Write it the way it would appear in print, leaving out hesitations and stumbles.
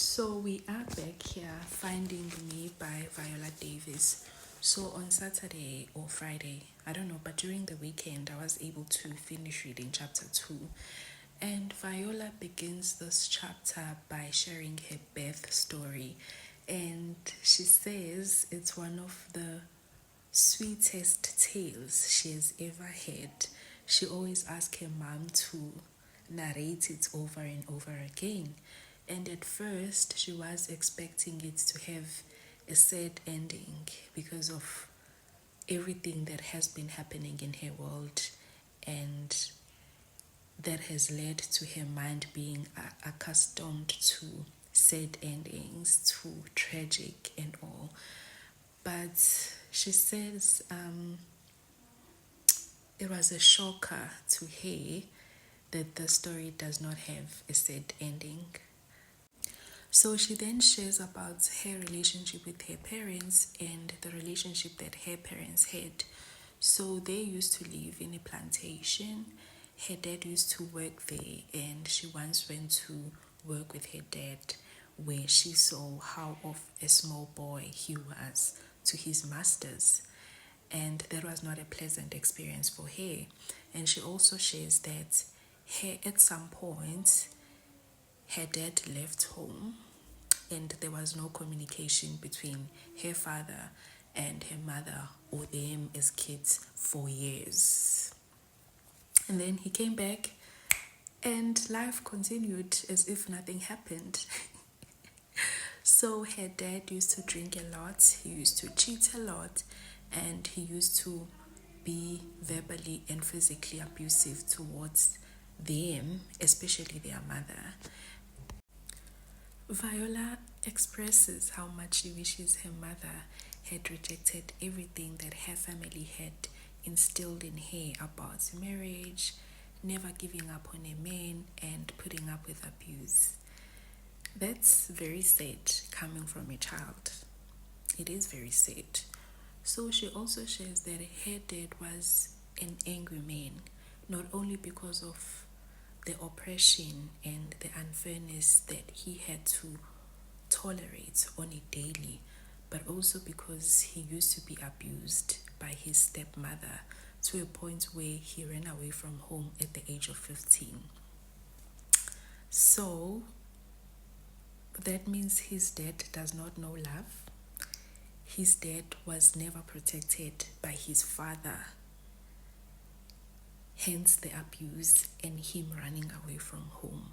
So we are back here, Finding Me by Viola Davis. So on Saturday or Friday, I don't know, but during the weekend, I was able to finish reading chapter 2. And Viola begins this chapter by sharing her birth story. And she says it's one of the sweetest tales she has ever heard. She always asks her mom to narrate it over and over again. And at first, she was expecting it to have a sad ending because of everything that has been happening in her world, and that has led to her mind being accustomed to sad endings, to tragic and all. But she says it was a shocker to her that the story does not have a sad ending. So she then shares about her relationship with her parents and the relationship that her parents had. So they used to live in a plantation. Her dad used to work there, and she once went to work with her dad, where she saw how of a small boy he was to his masters. And that was not a pleasant experience for her. And she also shares that at some point her dad left home and there was no communication between her father and her mother or them as kids for years. And then he came back and life continued as if nothing happened. So her dad used to drink a lot, he used to cheat a lot, and he used to be verbally and physically abusive towards them, especially their mother. Viola expresses how much she wishes her mother had rejected everything that her family had instilled in her about marriage, never giving up on a man, and putting up with abuse. That's very sad coming from a child. It is very sad. So she also shares that her dad was an angry man, not only because of the oppression and the unfairness that he had to tolerate on a daily, but also because he used to be abused by his stepmother to a point where he ran away from home at the age of 15. So that means his dad does not know love. His dad was never protected by his father, hence the abuse and him running away from home.